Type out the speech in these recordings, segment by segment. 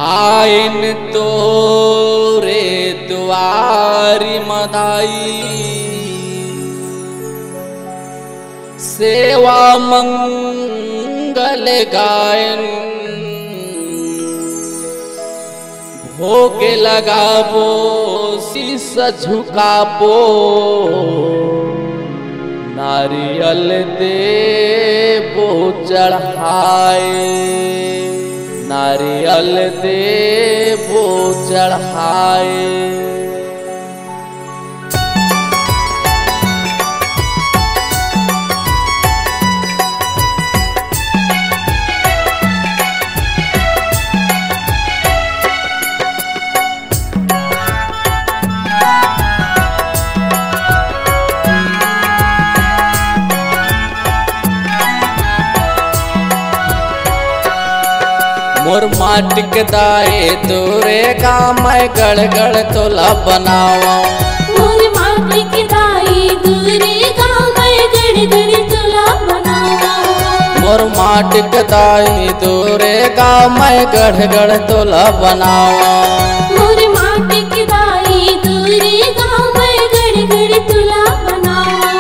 आइन तोरे द्वारी मदाई सेवा मंगल गायन भोग लगाबो शीश झुकाबो नारियल देबो चढ़ाए नारियल देबो चढ़ाए। मोर माटिक दाए तोरे का मैं गड़ गड़ तोला बनावा मोर माटिक दाए तोरे का मैं गड़ गड़ तोला बनावा मोर माटिक दाए तोरे का मैं गड़ गड़ तोला बनावा मोर माटिक दाए तोरे का मैं गड़ गड़ तोला बनावा।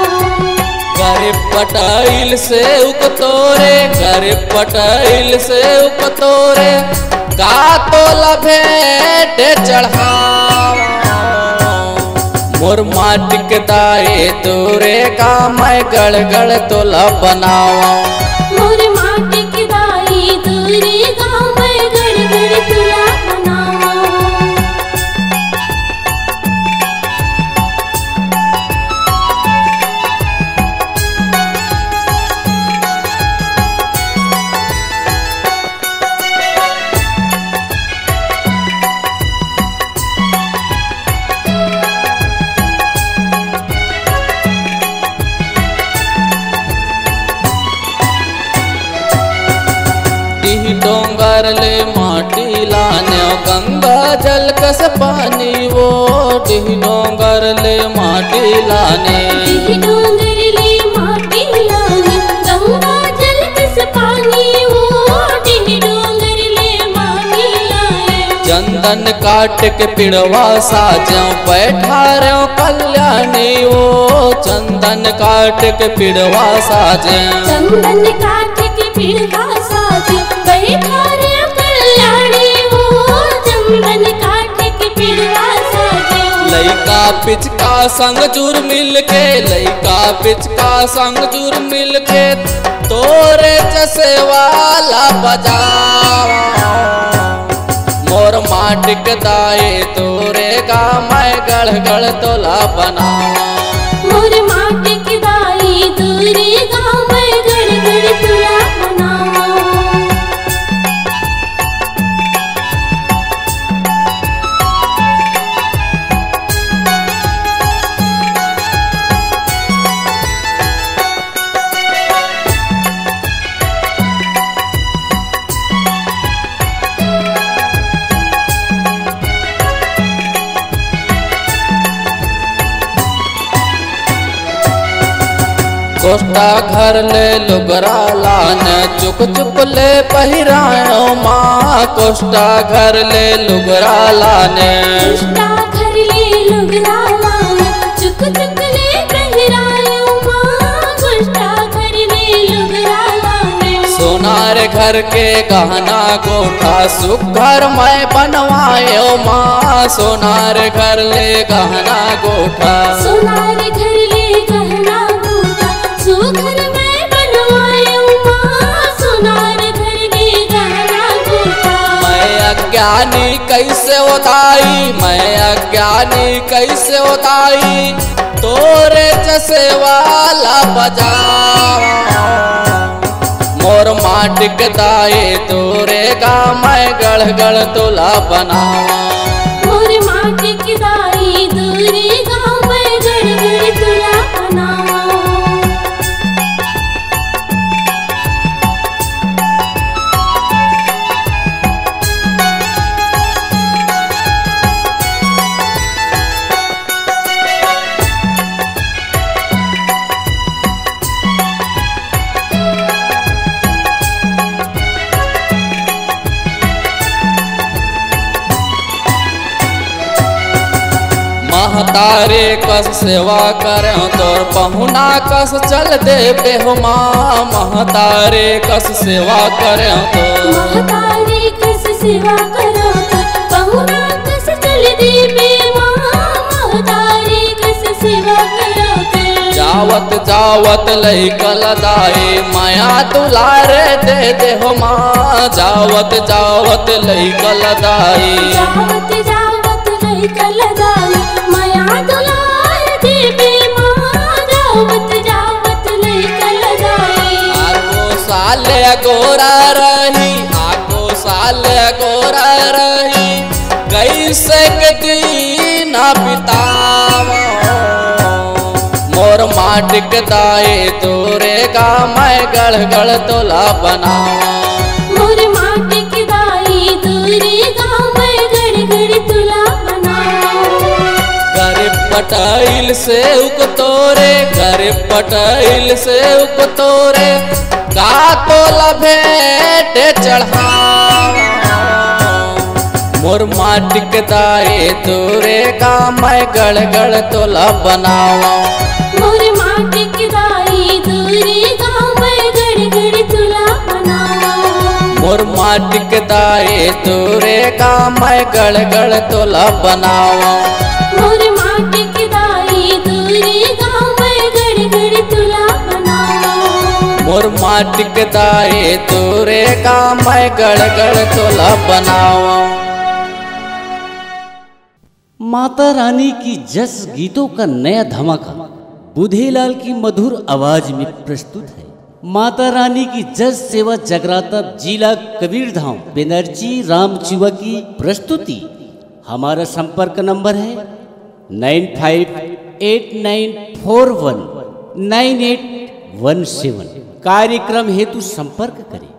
गरीब पटाइल से उक तोरे गरीब पटाइल से उक तोरे का तोला भेंट चढ़ावा मोर माटिक दाए तोरे का मैं गड़ गड़ तोला बनावा मोर माटिक दाए तोरे का मैं गड़ गड़ तोला बनावा। डोंगर ले माटी लाने गंगा जल कस पानी वो डोंगर ले माटी लाने डोंगर ले माटी लाने गंगा जल कस पानी वो डोंगर ले माटी लाने। चंदन काट के पिड़वा साजो बैठा रो कल्याणी वो चंदन काट के पिड़वा साजे चंदन काट के पिड़वा साजे बैठा रे कल्याणी वो चंदन काट के पिड़वा साजे। लइका पिचका संग चूर मिल के लइका पिचका संग चूर मिल के तोरे जसे वाला बजावा मोर माटिक दाए तोरे का मैं गड़ गड़ तोला बनावा मोर माटिक दाए तोरे का मैं गड़ गड़ तोला बनावा। कोष्टा घर ले लुगरा लान चुक चुक ले पहिरायो माँ कोष्टा घर ले लुगरा लाने कोष्टा घर ले लुगरा लाने चुक चुक ले पहिरायो माँ कोष्टा घर ले लुगरा लाने। सोनार घर के गहना गोठा सुख घर मैं बनवायो माँ सोनार घर ले गहना गोठा सोनार घर ले गहना गोठा सुघर मैं बनवायो माँ सोनार घर ले गहना गोठा। मैं अज्ञानी कैसे होताई मैं अज्ञानी कैसे होताई तोरे जसे वाला बजावा मोर माटिक दाए तोरे का मैं गड़ गड़ तोला बनावा मोर माटिक दाए तोरे का मैं गड़ गड़ तोला बनावा। महतारे कस सेवा करे तोर पहुना कस चल दे बेहो माँ महतारे कस सेवा करे तो महतारी कस सेवा करो तो पहुना कस चल दे बे माँ महतारी कस सेवा करो तो जावत जावत लई कलदाई माया दुलारे दे दे हो माँ जावत जावत लई कलदाई जावत जावत लई कलदाई माया दुलार दे बे माँ जावत जावत लई कलदाई आगो साले गोरा रही आगो साले गोरा रही कैसे के दिन बितावा मोर माटिक दाए तोरे का मैं गढ़ गढ़ तोला बनावा मोर माटी की दाई दूरी गाँव में गड़ गड़ तुला बनाओ गरीब पटाइल से उक तोरे गरीब पटाइल से उक तोरे का तोला भेंट चढ़ावा मोर माटिक दाए तोरे का मैं गढ़ गढ़ तोला बनावा मोर माटी की दाई दूरी गाँव में गड़ गड़ तुला बनाओ मोर माटिक दाए तोरे का मैं गढ़ गढ़ तोला बनावा मोर माटी की दाई दूरी गाँव में गड़ गड़ तुला बनाओ मोर माटिक दाए तोरे का मैं गढ़ गढ़ तोला बनावा। माता रानी की जस गीतों का नया धमाका बुधेलाल की मधुर आवाज में प्रस्तुत है। माता रानी की जस सेवा जगराता जिला कबीरधाम बेनर्जी रामचुआ की प्रस्तुति। हमारा संपर्क नंबर है 9589419817। कार्यक्रम हेतु संपर्क करें।